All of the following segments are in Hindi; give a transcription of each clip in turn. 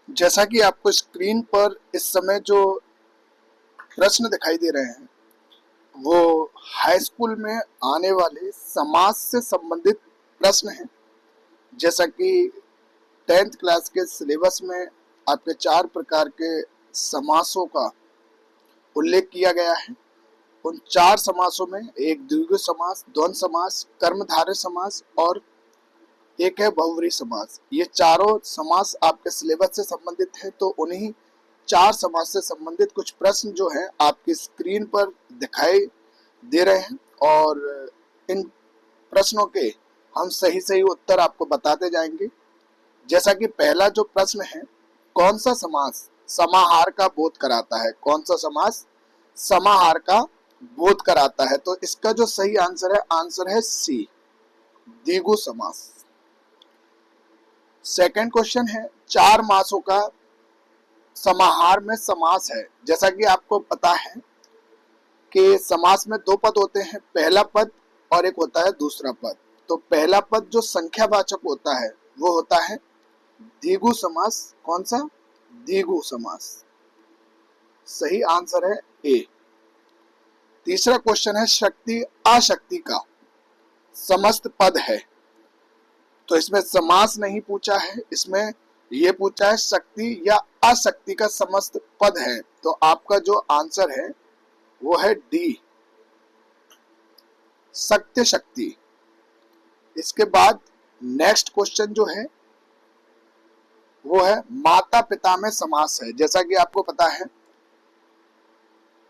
जैसा कि आपको स्क्रीन पर इस समय जो प्रश्न दिखाई दे रहे हैं वो हाई स्कूल में आने वाले समाज से संबंधित प्रश्न हैं। जैसा कि 10th क्लास के सिलेबस में आपके 4 प्रकार के समासों का उल्लेख किया गया है। उन 4 समासों में एक द्विगु समास, द्वंद्व समास, कर्मधारय समास और एक है बहुव्रीहि समास। ये चारों समास आपके सिलेबस से संबंधित है, तो उन्हीं 4 समास से संबंधित कुछ प्रश्न जो हैं आपकी स्क्रीन पर दिखाई दे रहे हैं और इन प्रश्नों के हम सही सही उत्तर आपको बताते जाएंगे। जैसा कि पहला जो प्रश्न है, कौन सा समास समाहार का बोध कराता है? कौन सा समास समाहार का बोध कराता है? तो इसका जो सही आंसर है सी, द्विगु समास। सेकंड क्वेश्चन है, 4 मासों का समाहार में समास है। जैसा कि आपको पता है कि समास में 2 पद होते हैं, पहला पद और एक होता है दूसरा पद। तो पहला पद जो संख्यावाचक होता है वो होता है द्विगु समास। कौन सा? द्विगु समास। सही आंसर है ए। तीसरा क्वेश्चन है, शक्ति अशक्ति का समस्त पद है। तो इसमें समास नहीं पूछा है, इसमें ये पूछा है शक्ति या अशक्ति का समस्त पद है। तो आपका जो आंसर है वो है डी, सत्य शक्ति। इसके बाद नेक्स्ट क्वेश्चन जो है वो है माता पिता में समास है। जैसा कि आपको पता है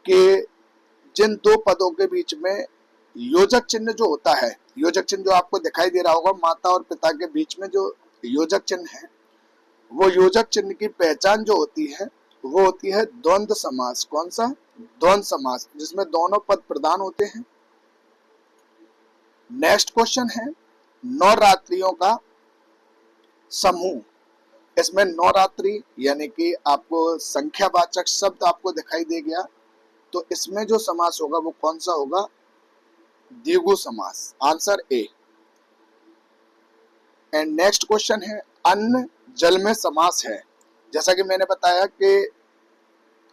कि जिन 2 पदों के बीच में योजक चिन्ह जो होता है, योजक चिन्ह जो आपको दिखाई दे रहा होगा, माता और पिता के बीच में जो योजक चिन्ह है, वो योजक चिन्ह की पहचान जो होती है वो होती है द्वंद्व समास। कौन सा? द्वंद्व समास, जिसमें दोनों पद प्रधान होते हैं। नेक्स्ट क्वेश्चन है, नवरात्रियों का समूह। इसमें नवरात्रि यानी कि आपको संख्यावाचक शब्द आपको दिखाई दे गया, तो इसमें जो समास होगा वो कौन सा होगा? द्विगु समास। Answer A. And next question है, अन्न जल में समास है। जैसा कि मैंने बताया कि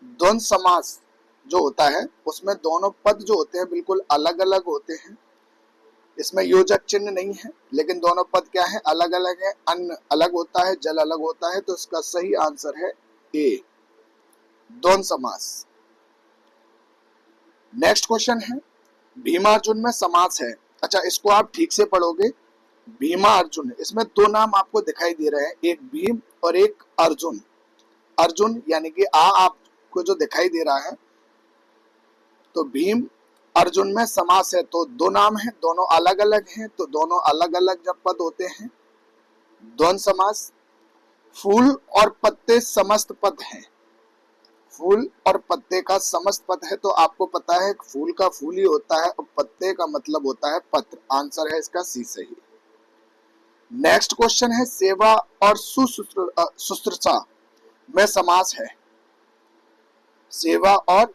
द्वंद्व समास जो होता है उसमें दोनों पद जो होते हैं बिल्कुल अलग अलग होते हैं। इसमें योजक चिन्ह नहीं है, लेकिन दोनों पद क्या है? अलग अलग है। अन्न अलग होता है, जल अलग होता है। तो इसका सही आंसर है ए, द्वंद्व समास। नेक्स्ट क्वेश्चन है, भीमार्जुन में समास है। अच्छा, इसको आप ठीक से पढ़ोगे। भीमा अर्जुन, इसमें 2 नाम आपको दिखाई दे रहे हैं, एक भीम और एक अर्जुन। अर्जुन यानी कि आपको जो दिखाई दे रहा है, तो भीम अर्जुन में समास है। तो 2 नाम है, दोनों अलग अलग हैं, तो दोनों अलग अलग जब पद होते हैं द्वंद्व समास। फूल और पत्ते समस्त पद हैं। फूल और पत्ते का समस्त पद है, तो आपको पता है फूल का फूल ही होता है और पत्ते का मतलब होता है पत्र। आंसर है इसका सी सही। नेक्स्ट क्वेश्चन है, सेवा और शुश्रूषा में समास है। सेवा और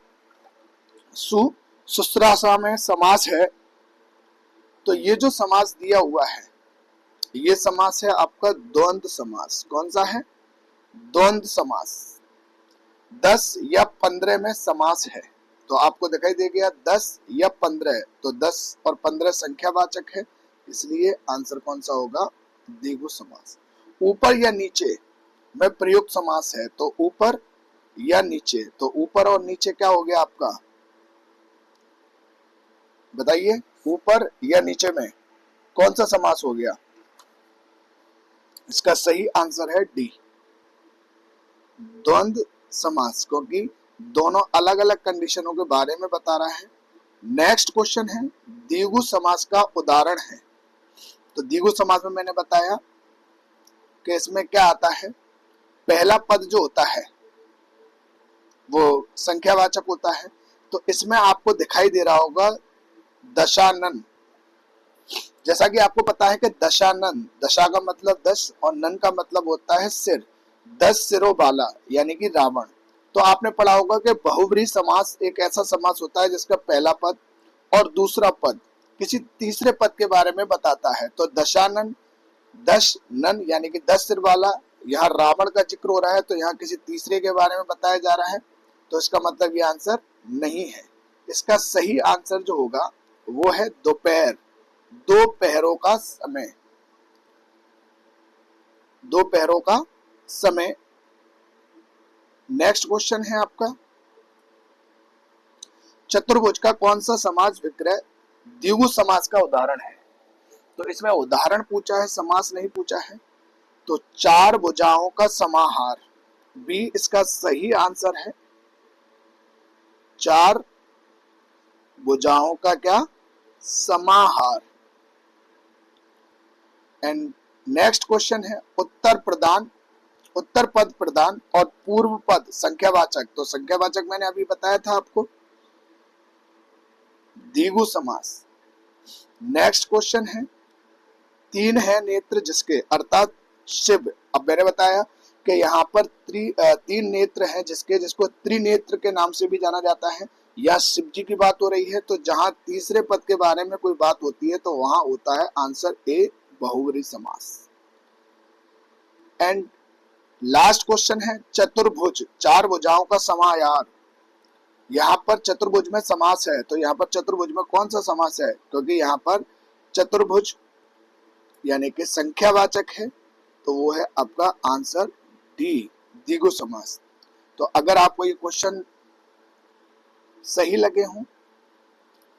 शुश्रूषा में समास है। तो ये जो समास दिया हुआ है ये समास है आपका द्वंद्व समास। कौन सा है? द्वंद्व समास। 10 या 15 में समास है। तो आपको दिखाई दे गया 10 या 15, तो 10 और 15 संख्यावाचक है, इसलिए आंसर कौन सा होगा? द्विगु समास। ऊपर या नीचे में प्रयुक्त समास है। तो ऊपर या नीचे, तो ऊपर और नीचे क्या हो गया आपका? बताइए, ऊपर या नीचे में कौन सा समास हो गया? इसका सही आंसर है डी, द्वंद्व समास, क्योंकि दोनों अलग अलग कंडीशनों के बारे में बता रहा है। नेक्स्ट क्वेश्चन है, द्विगु समास का उदाहरण है। तो द्विगु समास में मैंने बताया कि इसमें क्या आता है, पहला पद जो होता है वो संख्यावाचक होता है। तो इसमें आपको दिखाई दे रहा होगा दशानन। जैसा कि आपको पता है कि दशानन, दशा का मतलब 10 और नन का मतलब होता है सिर, 10 सिरों वाला यानी कि रावण। तो आपने पढ़ा होगा कि बहुव्रीहि समास एक ऐसा समास होता है जिसका पहला पद और दूसरा पद किसी तीसरे पद के बारे में बताता है। तो दशानन, 10 नन यानी कि 10 सिर वाला यहाँ रावण का जिक्र हो रहा है तो यहाँ किसी तीसरे के बारे में बताया जा रहा है, तो इसका मतलब ये आंसर नहीं है। इसका सही आंसर जो होगा वो है दोपहर, दोपहरों का समय, दोपहरों का समय। नेक्स्ट क्वेश्चन है आपका, चतुर्भुज का कौन सा समास विग्रह द्विगु समास का उदाहरण है? तो इसमें उदाहरण पूछा है, समास नहीं पूछा है। तो चार भुजाओं का समाहार बी इसका सही आंसर है। चार भुजाओं का क्या? समाहार। एंड नेक्स्ट क्वेश्चन है, उत्तर प्रदान, उत्तर पद प्रदान और पूर्व पद संख्यावाचक। तो संख्यावाचक मैंने अभी बताया था आपको, द्विगु समास। नेक्स्ट क्वेश्चन है, तीन है नेत्र जिसके, अर्थात शिव। अब मैंने बताया कि यहाँ पर तीन नेत्र हैं जिसके, जिसको त्रिनेत्र के नाम से भी जाना जाता है। या शिव जी की बात हो रही है तो जहां तीसरे पद के बारे में कोई बात होती है तो वहां होता है आंसर ए, बहुव्रीहि समास। एंड लास्ट क्वेश्चन है, चतुर्भुज, चार भुजाओं का समाहार। यहाँ पर चतुर्भुज में समास है, तो यहाँ पर चतुर्भुज में कौन सा समास है? क्योंकि यहाँ पर चतुर्भुज यानी कि संख्यावाचक है, तो वो है आपका आंसर डी, द्विगु समास। तो अगर आपको ये क्वेश्चन सही लगे हों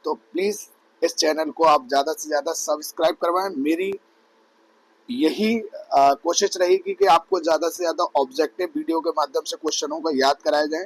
तो प्लीज इस चैनल को आप ज्यादा से ज्यादा सब्सक्राइब करवाएं। मेरी यही कोशिश रहेगी कि आपको ज्यादा से ज्यादा ऑब्जेक्टिव वीडियो के माध्यम से क्वेश्चनों को याद कराया जाए।